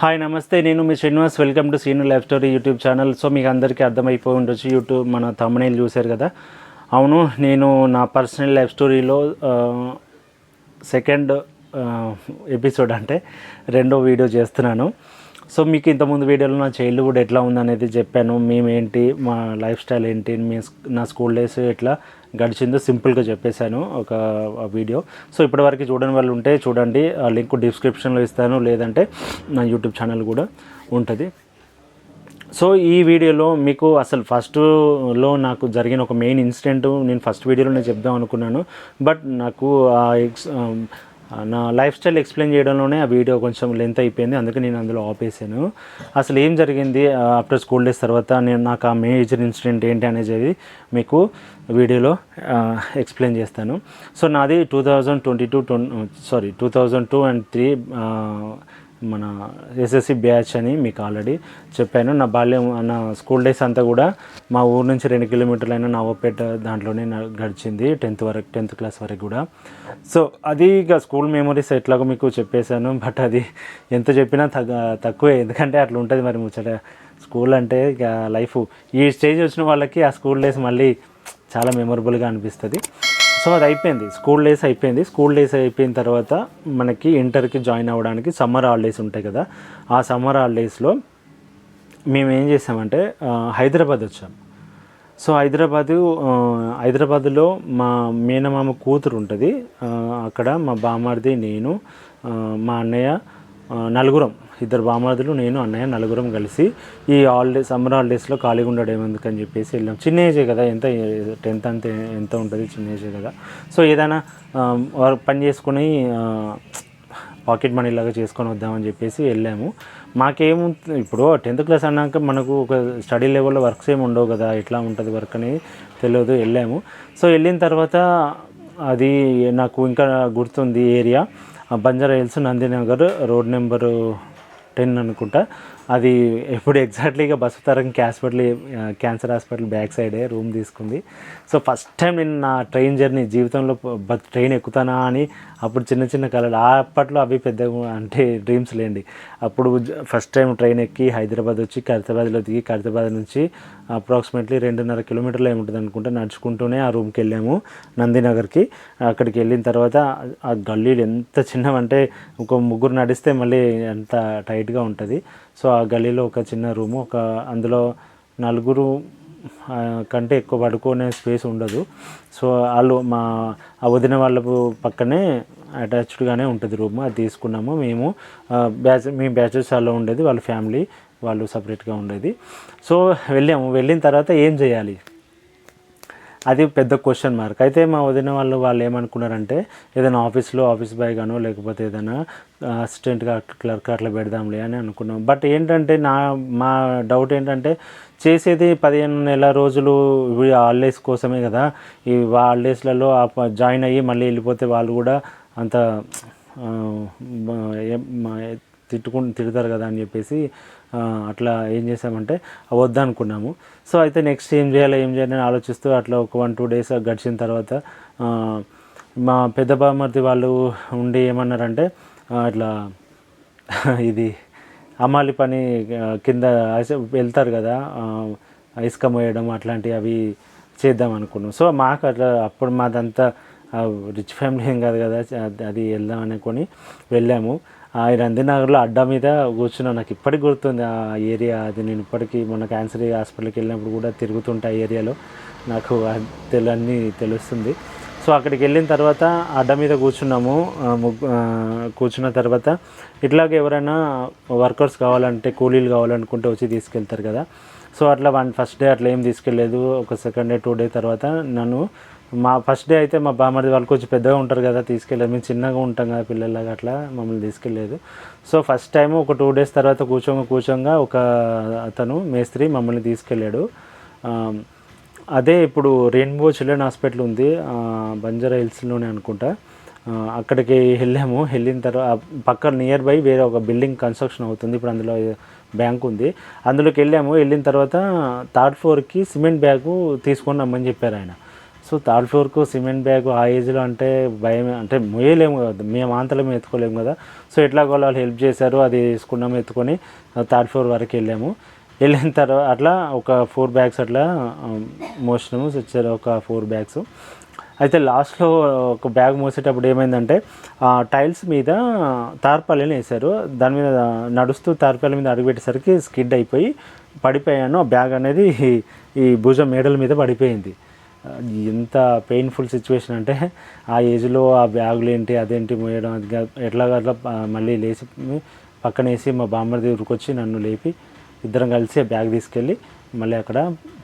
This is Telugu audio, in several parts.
హాయ్ నమస్తే, నేను మీ Srinivas. Welcome to Seenu life story YouTube channel. So మీకు అందరికీ అర్థమైపోయి ఉండొచ్చు, యూట్యూబ్ మన థంబ్నెయిల్ చూశారు కదా. అవును, నేను నా పర్సనల్ లైఫ్ స్టోరీలో సెకండ్ ఎపిసోడ్ అంటే రెండో వీడియో చేస్తున్నాను. సో మీకు ఇంతకుముందు వీడియోలో నా చైల్డ్హుడ్ ఎట్లా ఉందనేది చెప్పాను. మేమేంటి, మా లైఫ్ స్టైల్ ఏంటి, నా స్కూల్ డేస్ ఎట్లా గడిచిందో సింపుల్గా చెప్పేశాను ఒక వీడియో. సో ఇప్పటివరకు చూడని వాళ్ళు ఉంటే చూడండి, ఆ లింక్ డిస్క్రిప్షన్లో ఇస్తాను, లేదంటే నా యూట్యూబ్ ఛానల్ కూడా ఉంటుంది. సో ఈ వీడియోలో మీకు అసలు ఫస్ట్లో నాకు జరిగిన ఒక మెయిన్ ఇన్సిడెంట్ నేను ఫస్ట్ వీడియోలోనే చెప్దాం అనుకున్నాను. బట్ నాకు నా లైఫ్ స్టైల్ ఎక్స్ప్లెయిన్ చేయడంలోనే ఆ వీడియో కొంచెం లెంత్ అయిపోయింది, అందుకే నేను అందులో ఆపేసాను. అసలు ఏం జరిగింది ఆఫ్టర్ స్కూల్ డేస్ తర్వాత నాకు ఆ మేజర్ ఇన్సిడెంట్ ఏంటి అనేది మీకు వీడియోలో ఎక్స్ప్లెయిన్ చేస్తాను. సో నాది 2002 అండ్ 3 మన ఎస్ఎస్సి బ్యాచ్ అని మీకు ఆల్రెడీ చెప్పాను. నా బాల్యం, నా స్కూల్ డేస్ అంతా కూడా మా ఊరు నుంచి 2 కిలోమీటర్లైన నవపేట దాంట్లోనే గడిచింది, 10th క్లాస్ వరకు కూడా. సో అది ఇక స్కూల్ మెమరీస్ ఎట్లాగో మీకు చెప్పేశాను. బట్ అది ఎంత చెప్పినా తక్కువే, ఎందుకంటే అట్లా ఉంటుంది మరి ముచ్చట. స్కూల్ అంటే ఇక లైఫ్, ఈ స్టేజ్ వచ్చిన వాళ్ళకి ఆ స్కూల్ డేస్ మళ్ళీ చాలా మెమొరబుల్గా అనిపిస్తుంది. సో అది అయిపోయింది, స్కూల్ డేస్ అయిపోయింది. స్కూల్ డేస్ అయిపోయిన తర్వాత మనకి ఇంటర్కి జాయిన్ అవ్వడానికి సమ్మర్ హాలిడేస్ ఉంటాయి కదా. ఆ సమ్మర్ హాలిడేస్లో మేము ఏం చేసామంటే హైదరాబాద్ వచ్చాం. సో హైదరాబాదులో మా మేనమామ కూతురు ఉంటుంది. అక్కడ మా బామ్మర్ది, నేను, మా అన్నయ్య, నలుగురం, 2 బామ్మర్దులు, నేను, అన్నయ్య, నలుగురం కలిసి ఈ సమ్మర్ హాలిడేస్లో ఖాళీగా ఉండడం ఎందుకని చెప్పేసి వెళ్ళాం. చిన్న ఏజే కదా, 10th అంతే ఎంత ఉంటుంది, చిన్న ఏజే కదా. సో ఏదైనా పని చేసుకుని పాకెట్ మనీ లాగా చేసుకొని వద్దామని చెప్పేసి వెళ్ళాము. మాకేమో ఇప్పుడు 10th క్లాస్ అన్నాక మనకు ఒక స్టడీ లెవెల్లో వర్క్స్ ఏమి ఉండవు కదా, ఎట్లా ఉంటుంది వర్క్ అనేది తెలియదు. వెళ్ళాము. సో వెళ్ళిన తర్వాత అది నాకు ఇంకా గుర్తుంది area, Banjara hills, Nandinagar, road number 10 అనుకుంటా. అది ఎప్పుడు ఎగ్జాక్ట్లీగా బసవతారకంకి క్యాన్సర్ హాస్పిటల్ బ్యాక్ సైడే రూమ్ తీసుకుంది. సో ఫస్ట్ టైం నేను నా ట్రైన్ జర్నీ జీవితంలో ట్రైన్ ఎక్కుతానా అని అప్పుడు చిన్న కళలు, అప్పట్లో అవి పెద్ద అంటే డ్రీమ్స్ లేండి. అప్పుడు ఫస్ట్ టైం ట్రైన్ ఎక్కి హైదరాబాద్ వచ్చి ఖైరతాబాద్లో దిగి, ఖైరతాబాద్ నుంచి అప్రాక్సిమేట్లీ 2.5 కిలోమీటర్లు ఏముంటుంది అనుకుంటే నడుచుకుంటూనే ఆ రూమ్కి వెళ్ళాము, నందినగర్కి. అక్కడికి వెళ్ళిన తర్వాత ఆ గల్లీలు ఎంత చిన్నవంటే ఒక ముగ్గురు నడిస్తే మళ్ళీ ఎంత టైట్గా ఉంటుంది. సో ఆ గల్లీలో ఒక చిన్న రూము, అందులో 4 కంటే ఎక్కువ పడుకునే స్పేస్ ఉండదు. సో వాళ్ళు ఆ వదిన వాళ్ళ పక్కనే అటాచ్డ్గానే ఉంటుంది రూమ్. అది తీసుకున్నాము మేము. మేము బ్యాచెస్ అలా ఉండేది, వాళ్ళ ఫ్యామిలీ వాళ్ళు సపరేట్గా ఉండేది. సో వెళ్ళాము. వెళ్ళిన తర్వాత ఏం చేయాలి, అది పెద్ద క్వశ్చన్ మార్క్. అయితే మా వదిన వాళ్ళు ఏమనుకున్నారంటే ఏదైనా ఆఫీస్ బాయ్ గానో లేకపోతే ఏదైనా అసిస్టెంట్గా క్లర్క్ అట్లా పెడదాంలే అని అనుకున్నాం. బట్ ఏంటంటే మా డౌట్ ఏంటంటే చేసేది 15 రోజులు హాలిడేస్ కోసమే కదా. ఈ హాలిడేస్లలో జాయిన్ అయ్యి మళ్ళీ వెళ్ళిపోతే వాళ్ళు కూడా అంత తిడతారు కదా అని చెప్పేసి అట్లా ఏం చేసామంటే వద్దనుకున్నాము. సో అయితే నెక్స్ట్ ఏం చేయాలి అని ఆలోచిస్తూ అట్లా ఒక 1-2 డేస్ గడిచిన తర్వాత మా పెద్ద బామ్మర్ది వాళ్ళు ఉండి ఏమన్నారంటే ఇట్లా ఇది అమ్మాలి పని కింద వెళ్తారు కదా, ఇసుక మోయడం అట్లాంటివి అవి చేద్దాం అనుకున్నాం. సో మాకు అట్లా అప్పుడు మాదంతా రిచ్ ఫ్యామిలీ ఏం కాదు కదా, అది వెళ్దాం అనుకొని వెళ్ళాము. ఈ నందినగర్లో అడ్డా మీద కూర్చున్నా. నాకు ఇప్పటికి గుర్తుంది ఆ ఏరియా. అది నేను ఇప్పటికీ మొన్న క్యాన్సర్ హాస్పిటల్కి వెళ్ళినప్పుడు కూడా తిరుగుతుంటా ఆ ఏరియాలో, నాకు అన్నీ తెలుస్తుంది. సో అక్కడికి వెళ్ళిన తర్వాత అడ్డా మీద కూర్చున్నాము. కూర్చున్న తర్వాత ఇట్లాగే ఎవరైనా వర్కర్స్ కావాలంటే, కూలీలు కావాలనుకుంటే వచ్చి తీసుకెళ్తారు కదా. సో అట్లా ఫస్ట్ డే అట్లా ఏం తీసుకెళ్ళలేదు. ఒక సెకండ్ డే 2 డే తర్వాత మా ఫస్ట్ డే అయితే మా బామ్మర్ది వాళ్ళు కొంచెం పెద్దగా ఉంటారు కదా, తీసుకెళ్ళలేదు. మేము చిన్నగా ఉంటాం కదా పిల్లలాగా, అట్లా మమ్మల్ని తీసుకెళ్ళలేదు. సో ఫస్ట్ టైము ఒక 2 డేస్ తర్వాత కూర్చోంగా ఒక అతను మేస్త్రి మమ్మల్ని తీసుకెళ్ళాడు. అదే ఇప్పుడు రెయిన్బో చిల్డ్రన్ హాస్పిటల్ ఉంది బంజారా హిల్స్లోనే అనుకుంటా. అక్కడికి వెళ్ళాము. వెళ్ళిన తర్వాత పక్కన నియర్ బై వేరే ఒక బిల్డింగ్ కన్స్ట్రక్షన్ అవుతుంది, ఇప్పుడు అందులో బ్యాంక్ ఉంది. అందులోకి వెళ్ళాము. వెళ్ళిన తర్వాత 3rd ఫ్లోర్కి సిమెంట్ బ్యాగు తీసుకొని రమ్మని చెప్పారు ఆయన. సో థర్డ్ ఫ్లోర్కు సిమెంట్ బ్యాగ్ ఆ ఏజ్లో అంటే భయం, అంటే మోయలేము కదా, మేము అంతలో ఎత్తుకోలేము కదా. సో ఎట్లాగో వాళ్ళు హెల్ప్ చేశారు, అది వేసుకున్నాము, ఎత్తుకొని థర్డ్ ఫ్లోర్ వరకు వెళ్ళిన తర్వాత అట్లా ఒక 4 బ్యాగ్స్ అట్లా మోసినాము, ఒక 4 బ్యాగ్స్. అయితే లాస్ట్లో ఒక బ్యాగ్ మోసేటప్పుడు ఏమైందంటే టైల్స్ మీద తార్పాలిని వేశారు, దాని మీద నడుస్తూ తార్పాల మీద అడుగుపెట్టేసరికి స్కిడ్ అయిపోయి పడిపోయాను. ఆ బ్యాగ్ అనేది ఈ భుజం మేడల మీద పడిపోయింది. ఎంత పెయిన్ఫుల్ సిచ్యువేషన్ అంటే ఆ ఏజ్లో ఆ బ్యాగులు ఏంటి అదేంటి మోయడం, అది ఎట్లాగా అట్లా మళ్ళీ లేచి పక్కన వేసి మా బామ్మర్ది ఊరికొచ్చి నన్ను లేపి ఇద్దరం కలిసి ఆ బ్యాగ్ తీసుకెళ్ళి మళ్ళీ అక్కడ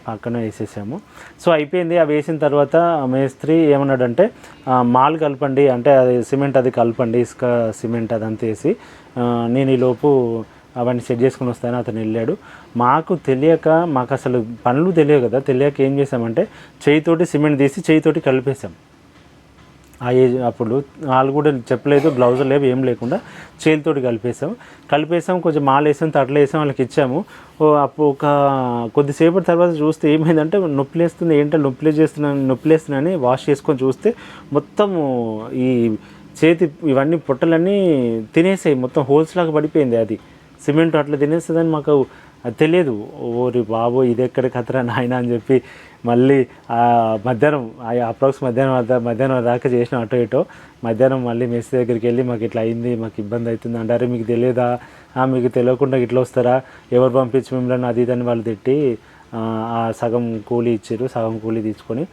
పక్కన వేసేసాము. సో అయిపోయింది. అవి వేసిన తర్వాత మేస్త్రి ఏమన్నాడంటే మాల్ కలపండి, అంటే అది సిమెంట్ అది కలపండి, ఇసుక సిమెంట్ అదంతా వేసి నేను ఈలోపు అవన్నీ సెట్ చేసుకుని వస్తాను. అతను వెళ్ళాడు. మాకు తెలియక, మాకు అసలు పనులు తెలియదు కదా, తెలియక ఏం చేసామంటే చేయితోటి సిమెంట్ తీసి చేయితోటి కలిపేసాం. ఆ ఏజ్ అప్పుడు వాళ్ళు కూడా చెప్పలేదు, గ్లౌజులు లేవు, ఏం లేకుండా చేతితోటి కలిపేసాం. కొంచెం మాలు వేసాం, తట్లు వేసాం, వాళ్ళకి ఇచ్చాము. అప్పుడు ఒక కొద్దిసేపటి తర్వాత చూస్తే ఏమైందంటే నొప్పిలేస్తుంది, ఏంటో నొప్పిలేస్తున్నానని వాష్ చేసుకొని చూస్తే మొత్తము ఈ చేతి ఇవన్నీ పొట్టలన్నీ తినేసాయి, మొత్తం హోల్స్ లాగా పడిపోయింది. అది సిమెంట్ అట్లా తినేస్తుందని మాకు అది తెలియదు. ఓరి బాబు ఇది ఎక్కడ కథరా నాయన అని చెప్పి మళ్ళీ మధ్యాహ్నం అప్రాక్స్ మధ్యాహ్నం దాకా చేసిన అటో ఇటో. మధ్యాహ్నం మళ్ళీ మెస్ దగ్గరికి వెళ్ళి మాకు ఇట్లా అయింది, మాకు ఇబ్బంది అవుతుంది అంటారు. మీకు తెలియదా, మీకు తెలియకుండా ఇట్లా వస్తారా, ఎవరు పంపించి మిమ్మల్ని అది ఇదని వాళ్ళు తిట్టి సగం కూలీ ఇచ్చారు, సగం కూలీ తీసుకొని.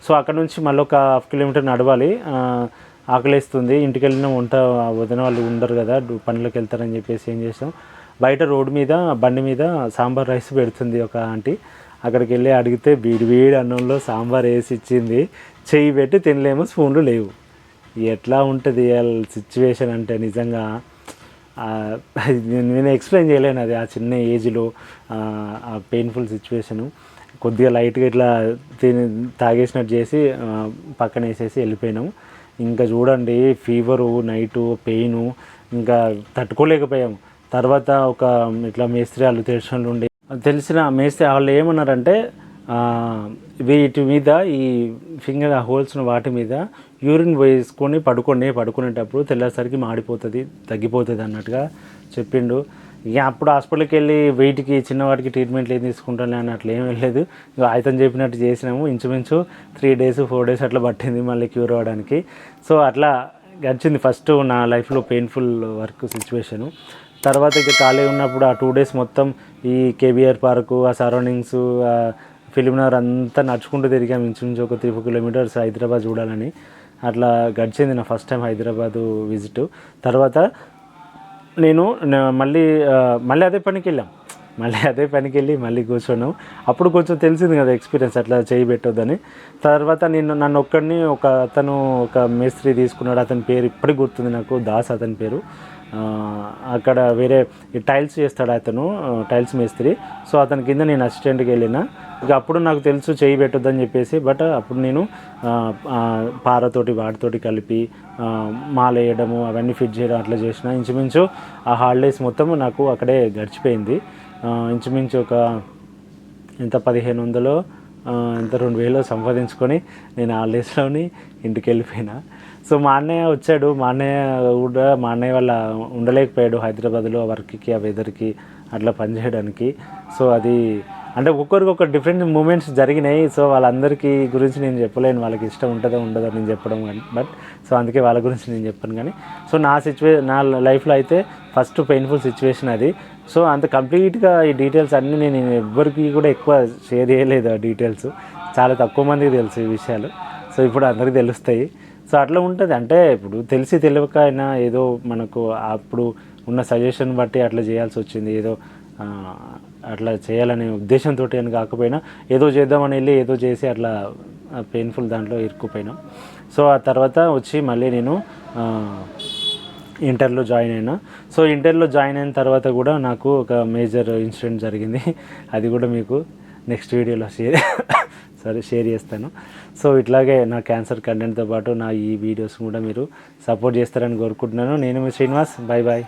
సో అక్కడ నుంచి మళ్ళీ ఒక 1/2 కిలోమీటర్ నడవాలి. ఆకలిస్తుంది, ఇంటికి వెళ్ళిన వదిన వాళ్ళు ఉండరు కదా, పనులకు వెళ్తారని చెప్పేసి ఏం చేసాం, బయట రోడ్డు మీద బండి మీద సాంబార్ రైస్ పెడుతుంది ఒక ఆంటీ. అక్కడికి వెళ్ళి అడిగితే వేడి అన్నంలో సాంబార్ వేసి ఇచ్చింది. చెయ్యి పెట్టి తినలేము, స్పూన్లు లేవు. ఎట్లా ఉంటుంది సిచ్యువేషన్ అంటే నిజంగా నేను ఎక్స్ప్లెయిన్ చేయలేను. అది ఆ చిన్న ఏజ్లో ఆ పెయిన్ఫుల్ సిచ్యువేషను. కొద్దిగా లైట్గా ఇట్లా తాగేసినట్టు చేసి పక్కన వేసేసి వెళ్ళిపోయినాము. ఇంకా చూడండి, ఫీవరు, నైటు పెయిను, ఇంకా తట్టుకోలేకపోయాము. తర్వాత ఒక ఇట్లా మేస్త్రి వాళ్ళు తెలిసిన మేస్త్రి వాళ్ళు ఏమన్నారంటే వీటి మీద ఈ ఫింగర్ హోల్స్ను వాటి మీద యూరిన్ వేసుకొని పడుకునేటప్పుడు తెల్లారిసరికి మాడిపోతుంది, తగ్గిపోతుంది అన్నట్టుగా చెప్పిండు. ఇక అప్పుడు హాస్పిటల్కి వెళ్ళి వెయిట్కి చిన్నవాటికి ట్రీట్మెంట్లు ఏం తీసుకుంటాను అని అట్లా ఏం వెళ్ళలేదు. ఇక ఆయన చెప్పినట్టు చేసినాము. ఇంచుమించు 3 days 4 days అట్లా పట్టింది మళ్ళీ క్యూర్ అవ్వడానికి. సో అట్లా గడిచింది ఫస్ట్ నా లైఫ్లో పెయిన్ఫుల్ వర్క్ సిచ్యువేషను. తర్వాత ఇక ఖాళీ ఉన్నప్పుడు ఆ 2 days మొత్తం ఈ కేబీఆర్ పార్కు, ఆ సరౌండింగ్స్, ఫిలింనగర్ అంతా నడుచుకుంటూ తిరిగాము. ఇంచుమించు ఒక 3-4 kilometers హైదరాబాద్ చూడాలని. అట్లా గడిచింది నా ఫస్ట్ టైం హైదరాబాదు విజిట్. తర్వాత నేను మళ్ళీ అదే పనికి వెళ్ళి మళ్ళీ కూర్చున్నాం. అప్పుడు కొంచెం తెలిసింది కదా ఎక్స్పీరియన్స్, అట్లా చేయి పెట్టొద్దని. తర్వాత నన్ను ఒక్కడిని అతను ఒక మేస్త్రి తీసుకున్నాడు. అతని పేరు ఇప్పటికి గుర్తుంది నాకు, దాస్ అతని పేరు. అక్కడ వేరే టైల్స్ చేస్తాడు అతను, టైల్స్ మేస్త్రి. సో అతని కింద నేను అసిస్టెంట్కి వెళ్ళిన. ఇక అప్పుడు నాకు తెలుసు చేయి పెట్టొద్దని చెప్పేసి, బట్ అప్పుడు నేను వాటితోటి కలిపి మాల వేయడము, అవన్నీ ఫిట్ చేయడం అట్లా చేసిన. ఇంచుమించు ఆ హాలిడేస్ మొత్తం నాకు అక్కడే గడిచిపోయింది. ఇంచుమించు ఒక 1500 2000 సంపాదించుకొని నేను హాలిడేస్లోని ఇంటికి వెళ్ళిపోయినా. సో మా అన్నయ్య వచ్చాడు. మా అన్నయ్య వల్ల ఉండలేకపోయాడు హైదరాబాద్లో వర్క్కి, ఆ వెదర్కి అట్లా పనిచేయడానికి. సో అది అంటే ఒక్కొక్కరికి డిఫరెంట్ మూమెంట్స్ జరిగినాయి. సో వాళ్ళందరికీ గురించి నేను చెప్పలేను, వాళ్ళకి ఇష్టం ఉంటుందో ఉండదో నేను చెప్పడం కానీ. బట్ సో అందుకే వాళ్ళ గురించి నేను చెప్పాను. కానీ సో నా లైఫ్లో అయితే ఫస్ట్ పెయిన్ఫుల్ సిచ్యువేషన్ అది. సో అంత కంప్లీట్గా ఈ డీటెయిల్స్ అన్నీ నేను ఎవ్వరికి కూడా ఎక్కువ షేర్ చేయలేదు. ఆ డీటెయిల్స్ చాలా తక్కువ మందికి తెలుసు ఈ విషయాలు. సో ఇప్పుడు అందరికీ తెలుస్తాయి. సో అట్లా ఉంటుంది. అంటే ఇప్పుడు తెలియక అయినా ఏదో మనకు అప్పుడు ఉన్న సజెషన్ బట్టి అట్లా చేయాల్సి వచ్చింది. ఏదో అట్లా చేయాలనే ఉద్దేశంతో అని కాకపోయినా ఏదో చేద్దామని వెళ్ళి ఏదో చేసి అట్లా పెయిన్ఫుల్ దాంట్లో ఇరుక్కుపోయినాం. సో ఆ తర్వాత వచ్చి మళ్ళీ నేను ఇంటర్లో జాయిన్ అయినా. సో ఇంటర్లో జాయిన్ అయిన తర్వాత కూడా నాకు ఒక మేజర్ ఇన్సిడెంట్ జరిగింది. అది కూడా మీకు నెక్స్ట్ వీడియోలో షేర్ చేస్తాను. సో ఇట్లాగే నా క్యాన్సర్ కంటెంట్తో పాటు నా ఈ వీడియోస్ కూడా మీరు సపోర్ట్ చేస్తారని కోరుకుంటున్నాను. నేను మీ శ్రీనివాస్. బాయ్.